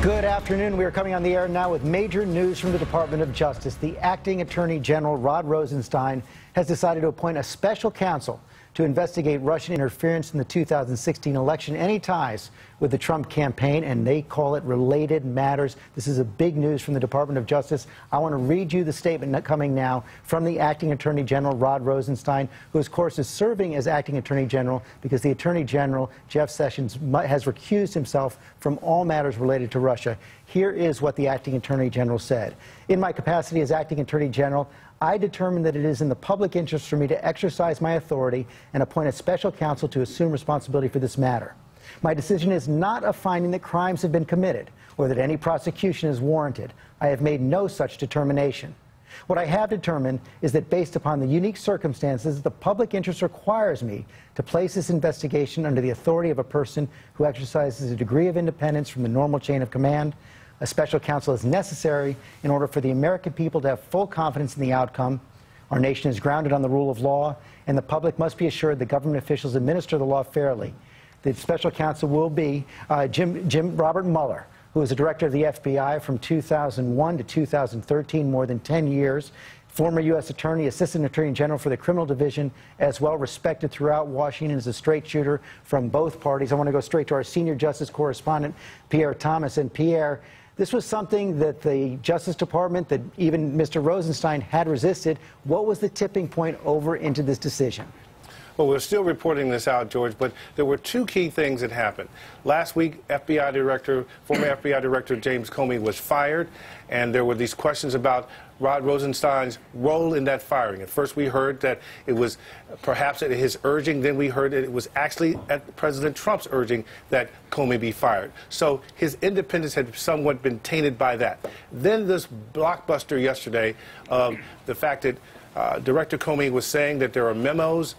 Good afternoon. We are coming on the air now with major news from the Department of Justice. The acting Attorney General, Rod Rosenstein, has decided to appoint a special counsel to investigate Russian interference in the 2016 election, any ties with the Trump campaign, and they call it related matters. This is a big news from the Department of Justice. I want to read you the statement coming now from the acting Attorney General, Rod Rosenstein, who, of course, is serving as acting Attorney General because the Attorney General, Jeff Sessions, has recused himself from all matters related to Russia. Here is what the acting Attorney General said. In my capacity as acting Attorney General, I determined that it is in the public interest for me to exercise my authority and appoint a special counsel to assume responsibility for this matter. My decision is not a finding that crimes have been committed or that any prosecution is warranted. I have made no such determination. What I have determined is that based upon the unique circumstances, the public interest requires me to place this investigation under the authority of a person who exercises a degree of independence from the normal chain of command. A special counsel is necessary in order for the American people to have full confidence in the outcome. Our nation is grounded on the rule of law, and the public must be assured that government officials administer the law fairly. The special counsel will be Robert Muller, who was the director of the FBI from 2001 to 2013, more than 10 years. Former U.S. Attorney, Assistant Attorney General for the Criminal Division, as well respected throughout Washington as a straight shooter from both parties. I want to go straight to our senior justice correspondent, Pierre Thomas. And Pierre, this was something that the Justice Department, that even Mr. Rosenstein had resisted. What was the tipping point over into this decision? Well, we're still reporting this out, George, but there were two key things that happened. Last week, former FBI Director James Comey was fired, and there were these questions about Rod Rosenstein's role in that firing. At first, we heard that it was perhaps at his urging. Then we heard that it was actually at President Trump's urging that Comey be fired. So his independence had somewhat been tainted by that. Then this blockbuster yesterday of the fact that Director Comey was saying that there are memos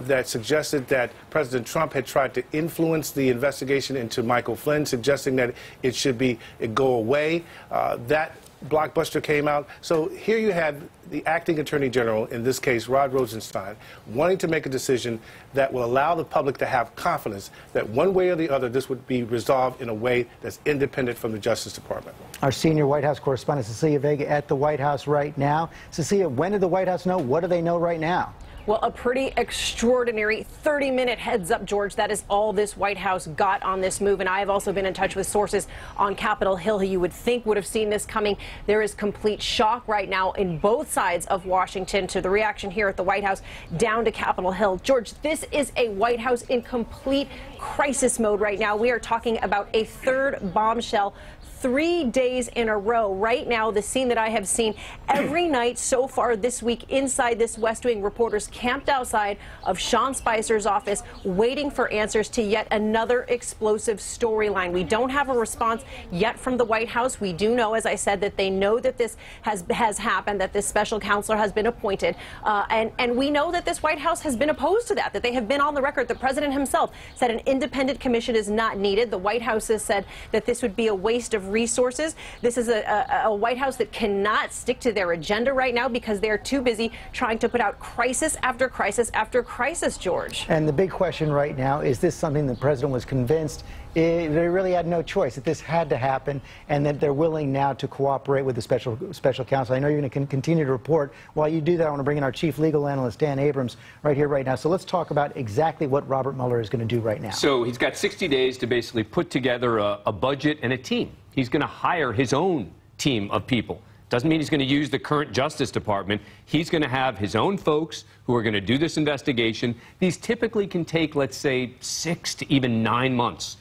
that suggested that President Trump had tried to influence the investigation into Michael Flynn, suggesting that it go away. That blockbuster came out. So here you had the acting Attorney General, in this case Rod Rosenstein, wanting to make a decision that will allow the public to have confidence that one way or the other this would be resolved in a way that's independent from the Justice Department. Our senior White House correspondent Cecilia Vega at the White House right now. Cecilia, when did the White House know? What do they know right now? Well, a pretty extraordinary 30-minute heads up, George. That is all this White House got on this move. And I have also been in touch with sources on Capitol Hill who you would think would have seen this coming. There is complete shock right now in both sides of Washington to the reaction here at the White House down to Capitol Hill. George, this is a White House in complete crisis mode right now. We are talking about a third bombshell 3 days in a row. Right now, the scene that I have seen every night so far this week inside this West Wing, reporters camped outside of Sean Spicer's office waiting for answers to yet another explosive storyline. We don't have a response yet from the White House. We do know, as I said, that they know that this has happened, that this special counselor has been appointed. And we know that this White House has been opposed to that they have been on the record. The president himself said an independent commission is not needed. The White House has said that this would be a waste of resources. This is a White House that cannot stick to their agenda right now because they're too busy trying to put out crisis after crisis after crisis, George. And the big question right now, is this something the president was convinced they really had no choice, that this had to happen, and that they're willing now to cooperate with the special counsel? I know you're going to continue to report. While you do that, I want to bring in our chief legal analyst, Dan Abrams, right here, right now. So let's talk about exactly what Robert Mueller is going to do right now. So he's got 60 days to basically put together a budget and a team. He's going to hire his own team of people. Doesn't mean he's going to use the current Justice Department. He's going to have his own folks who are going to do this investigation. These typically can take, let's say, 6 to even 9 months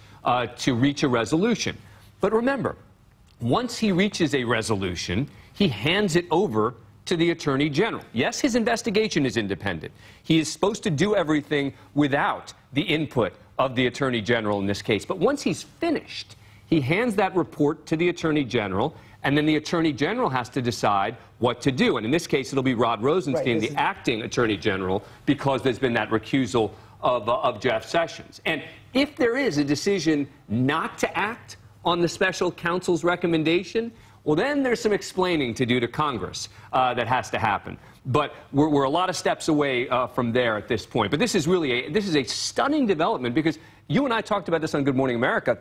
to reach a resolution. But remember, once he reaches a resolution, he hands it over to the Attorney General. Yes, his investigation is independent. He is supposed to do everything without the input of the Attorney General in this case. But once he's finished, he hands that report to the Attorney General, and then the Attorney General has to decide what to do. And in this case, it'll be Rod Rosenstein, the acting Attorney General, because there's been that recusal of Jeff Sessions. And if there is a decision not to act on the special counsel's recommendation, well, then there's some explaining to do to Congress that has to happen. But we're a lot of steps away from there at this point. But this is really a stunning development, because you and I talked about this on Good Morning America.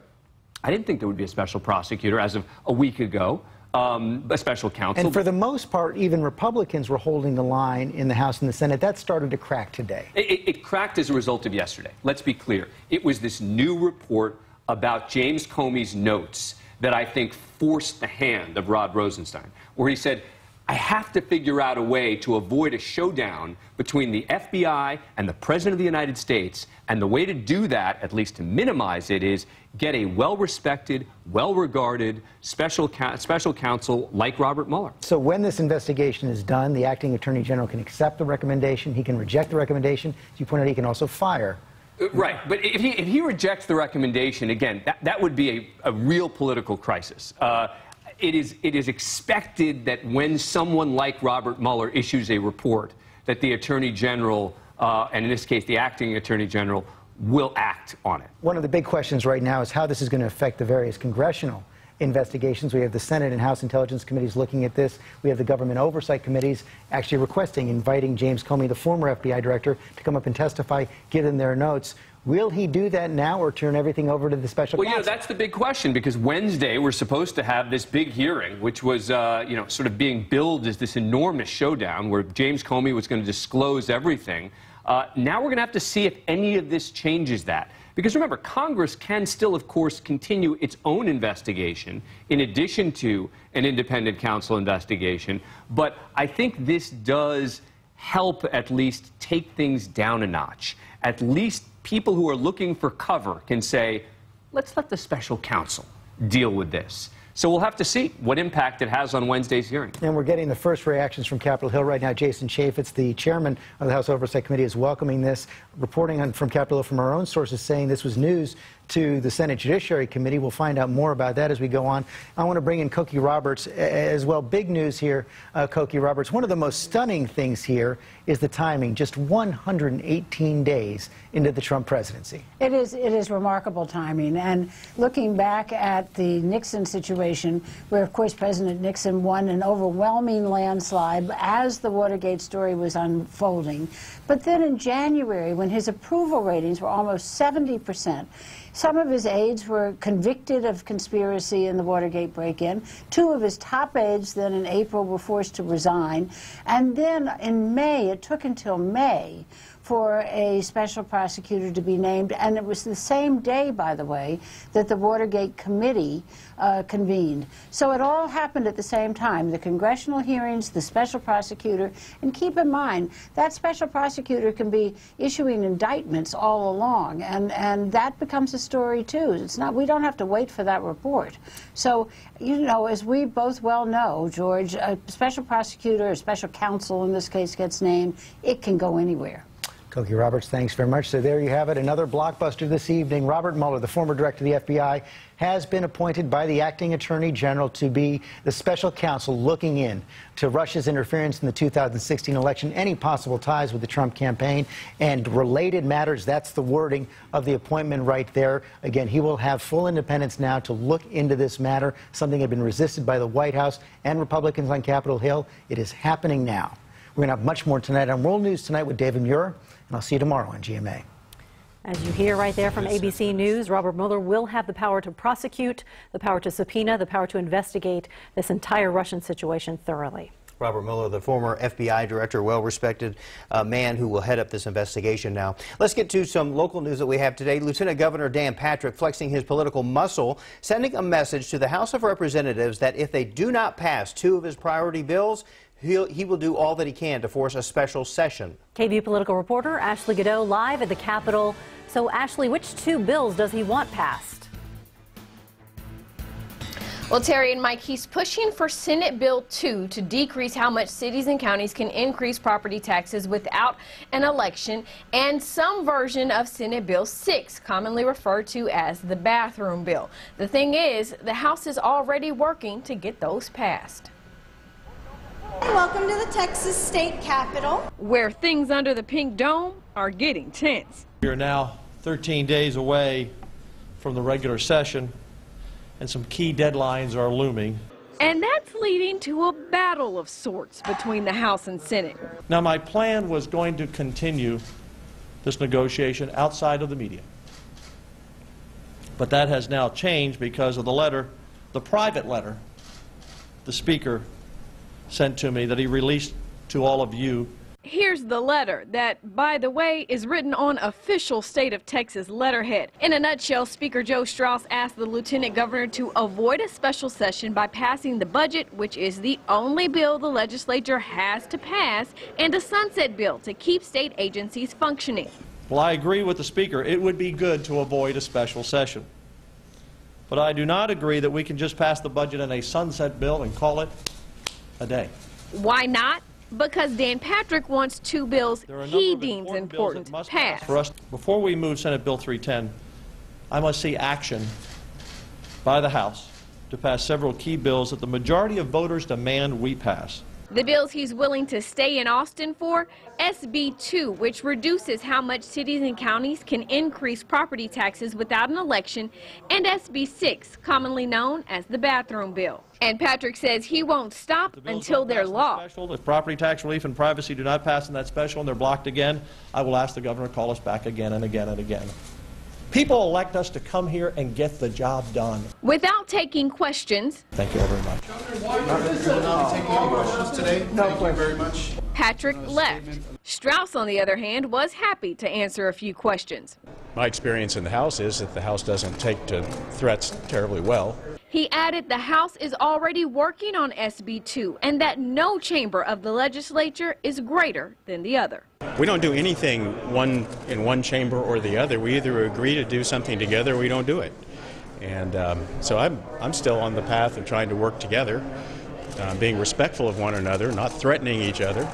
I didn't think there would be a special prosecutor as of a week ago, a special counsel. And for the most part, even Republicans were holding the line in the House and the Senate. That started to crack today. It cracked as a result of yesterday. Let's be clear. It was this new report about James Comey's notes that I think forced the hand of Rod Rosenstein, where he said, I have to figure out a way to avoid a showdown between the FBI and the President of the United States. And the way to do that, at least to minimize it, is get a well-respected, well-regarded special counsel like Robert Mueller. So when this investigation is done, the acting attorney general can accept the recommendation. He can reject the recommendation. As you pointed out, he can also fire. Right. But if he rejects the recommendation, again, that would be a real political crisis. It is expected that when someone like Robert Mueller issues a report, that the Attorney General, and in this case the Acting Attorney General, will act on it. One of the big questions right now is how this is going to affect the various congressional investigations. We have the Senate and House Intelligence Committees looking at this. We have the Government Oversight Committees actually inviting James Comey, the former FBI director, to come up and testify, give them their notes. Will he do that now or turn everything over to the special counsel? Well, you know, that's the big question, because Wednesday we're supposed to have this big hearing, which was, sort of being billed as this enormous showdown where James Comey was going to disclose everything. Now we're going to have to see if any of this changes that. Because remember, Congress can still, of course, continue its own investigation in addition to an independent counsel investigation. But I think this does help at least take things down a notch. At least people who are looking for cover can say, let's let the special counsel deal with this. So we'll have to see what impact it has on Wednesday's hearing. And we're getting the first reactions from Capitol Hill right now. Jason Chaffetz, the chairman of the House Oversight Committee, is welcoming this, reporting from Capitol Hill from our own sources, saying this was news to the Senate Judiciary Committee. We'll find out more about that as we go on. I want to bring in Cokie Roberts as well. Big news here, Cokie Roberts. One of the most stunning things here is the timing, just 118 days into the Trump presidency. It is remarkable timing. And looking back at the Nixon situation, where, of course, President Nixon won an overwhelming landslide as the Watergate story was unfolding. But then in January, when his approval ratings were almost 70%, some of his aides were convicted of conspiracy in the Watergate break-in. Two of his top aides then in April were forced to resign. And then in May, it took until May for a special prosecutor to be named, and it was the same day, by the way, that the Watergate Committee convened. So it all happened at the same time, the congressional hearings, the special prosecutor, and keep in mind, that special prosecutor can be issuing indictments all along, and that becomes a story too. It's not, we don't have to wait for that report. So, you know, as we both well know, George, a special prosecutor, a special counsel in this case gets named, it can go anywhere. Cokie Roberts, thanks very much. So there you have it, another blockbuster this evening. Robert Mueller, the former director of the FBI, has been appointed by the acting attorney general to be the special counsel looking in to Russia's interference in the 2016 election, any possible ties with the Trump campaign, and related matters. That's the wording of the appointment right there. Again, he will have full independence now to look into this matter, something that had been resisted by the White House and Republicans on Capitol Hill. It is happening now. We're going to have much more tonight on World News Tonight with David Muller, and I'll see you tomorrow on GMA. As you hear right there from ABC News, Robert Mueller will have the power to prosecute, the power to subpoena, the power to investigate this entire Russian situation thoroughly. Robert Mueller, the former FBI director, well-respected man who will head up this investigation now. Let's get to some local news that we have today. Lieutenant Governor Dan Patrick flexing his political muscle, sending a message to the House of Representatives that if they do not pass two of his priority bills, he will do all that he can to force a special session. KVUE political reporter Ashley Godot live at the Capitol. So, Ashley, which two bills does he want passed? Well, Terry and Mike, he's pushing for Senate Bill 2 to decrease how much cities and counties can increase property taxes without an election, and some version of Senate Bill 6, commonly referred to as the bathroom bill. The thing is, the House is already working to get those passed. Welcome to the Texas State Capitol, where things under the pink dome are getting tense. We are now 13 days away from the regular session, and some key deadlines are looming. And that's leading to a battle of sorts between the House and Senate. Now, my plan was going to continue this negotiation outside of the media. But that has now changed because of the letter, the private letter, the Speaker sent to me that he released to all of you. Here's the letter that, by the way, is written on official state of Texas letterhead. In a nutshell, Speaker Joe Straus asked the Lieutenant Governor to avoid a special session by passing the budget, which is the only bill the legislature has to pass, and a sunset bill to keep state agencies functioning. Well, I agree with the Speaker. It would be good to avoid a special session. But I do not agree that we can just pass the budget in a sunset bill and call it a day. Why not? Because Dan Patrick wants two bills he deems important passed. For us, before we move Senate Bill 310, I must see action by the House to pass several key bills that the majority of voters demand we pass. The bills he's willing to stay in Austin for: SB 2, which reduces how much cities and counties can increase property taxes without an election, and SB 6, commonly known as the bathroom bill. And Patrick says he won't stop until they're law. If property tax relief and privacy do not pass in that special and they're blocked again, I will ask the governor to call us back again and again and again. People elect us to come here and get the job done. Without taking questions. Thank you all very much. Thank you very much. Patrick left. Straus, on the other hand, was happy to answer a few questions. My experience in the House is that the House doesn't take to threats terribly well. He added the House is already working on SB 2 and that no chamber of the legislature is greater than the other. We don't do anything in one chamber or the other. We either agree to do something together or we don't do it. And so I'm still on the path of trying to work together, being respectful of one another, not threatening each other.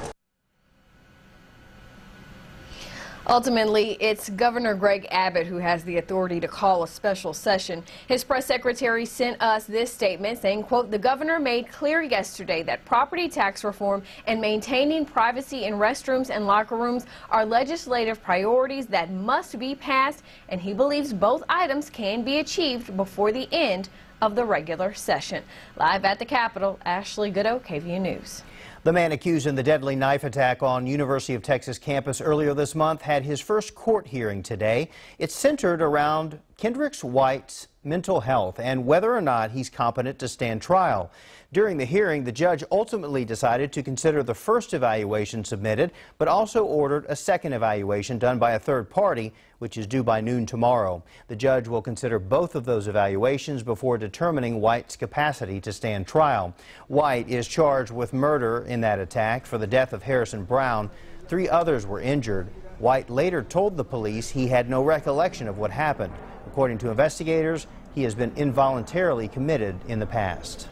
Ultimately, it's Governor Greg Abbott who has the authority to call a special session. His press secretary sent us this statement saying, quote, "The governor made clear yesterday that property tax reform and maintaining privacy in restrooms and locker rooms are legislative priorities that must be passed, and he believes both items can be achieved before the end of the regular session." Live at the Capitol, Ashley Goodo, KVUE News. The man accused in the deadly knife attack on University of Texas campus earlier this month had his first court hearing today. It's centered around Kendrick White's mental health and whether or not he's competent to stand trial. During the hearing, the judge ultimately decided to consider the first evaluation submitted, but also ordered a second evaluation done by a third party, which is due by noon tomorrow. The judge will consider both of those evaluations before determining White's capacity to stand trial. White is charged with murder in that attack for the death of Harrison Brown. 3 others were injured. White later told the police he had no recollection of what happened. According to investigators, he has been involuntarily committed in the past.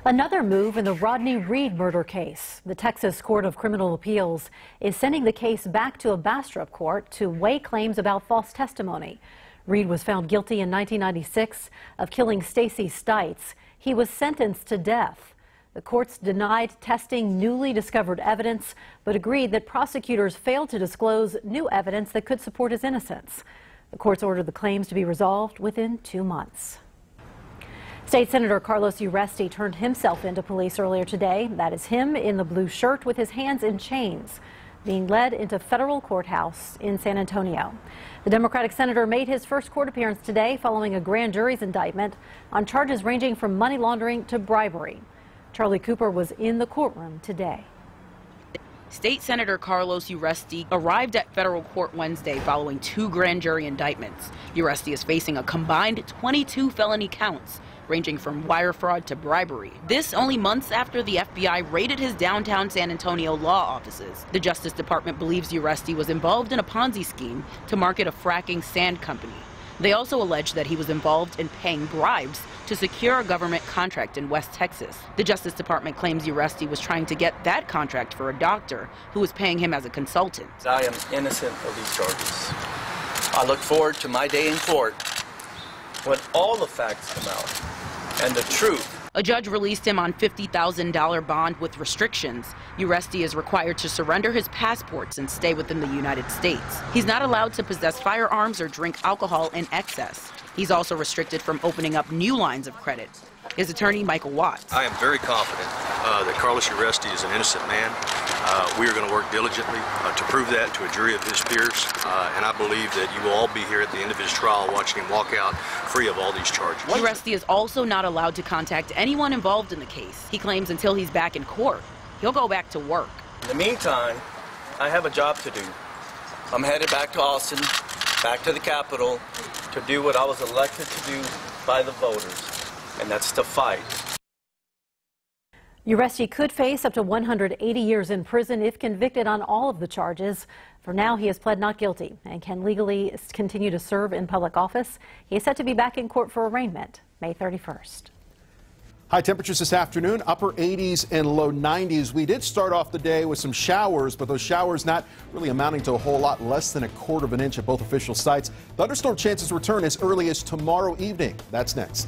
Another move in the Rodney Reed murder case. The Texas Court of Criminal Appeals is sending the case back to a Bastrop court to weigh claims about false testimony. Reed was found guilty in 1996 of killing Stacy Stites. He was sentenced to death. The courts denied testing newly discovered evidence, but agreed that prosecutors failed to disclose new evidence that could support his innocence. The courts ordered the claims to be resolved within 2 months. State Senator Carlos Uresti turned himself into police earlier today. That is him in the blue shirt with his hands in chains, being led into federal courthouse in San Antonio. The Democratic senator made his first court appearance today following a grand jury's indictment on charges ranging from money laundering to bribery. Charlie Cooper was in the courtroom today. State Senator Carlos Uresti arrived at federal court Wednesday following 2 grand jury indictments. Uresti is facing a combined 22 felony counts, ranging from wire fraud to bribery. This only months after the FBI raided his downtown San Antonio law offices. The Justice Department believes Uresti was involved in a Ponzi scheme to market a fracking sand company. They also allege that he was involved in paying bribes to secure a government contract in West Texas. The Justice Department claims Uresti was trying to get that contract for a doctor who was paying him as a consultant. I am innocent of these charges. I look forward to my day in court when all the facts come out and the truth. A judge released him on $50,000 bond with restrictions. Uresti is required to surrender his passports and stay within the United States. He's not allowed to possess firearms or drink alcohol in excess. He's also restricted from opening up new lines of credit. His attorney, Michael Watts. I am very confident that Carlos Uresti is an innocent man. We are going to work diligently to prove that to a jury of his peers, and I believe that you will all be here at the end of his trial watching him walk out free of all these charges. Uresti is also not allowed to contact anyone involved in the case. He claims until he's back in court, he'll go back to work. In the meantime, I have a job to do. I'm headed back to Austin, back to the Capitol, to do what I was elected to do by the voters, and that's to fight. Uresti could face up to 180 years in prison if convicted on all of the charges. For now, he has pled not guilty and can legally continue to serve in public office. He is set to be back in court for arraignment May 31st. High temperatures this afternoon, upper 80s and low 90s. We did start off the day with some showers, but those showers not really amounting to a whole lot, less than 1/4 of an inch at both official sites. Thunderstorm chances return as early as tomorrow evening. That's next.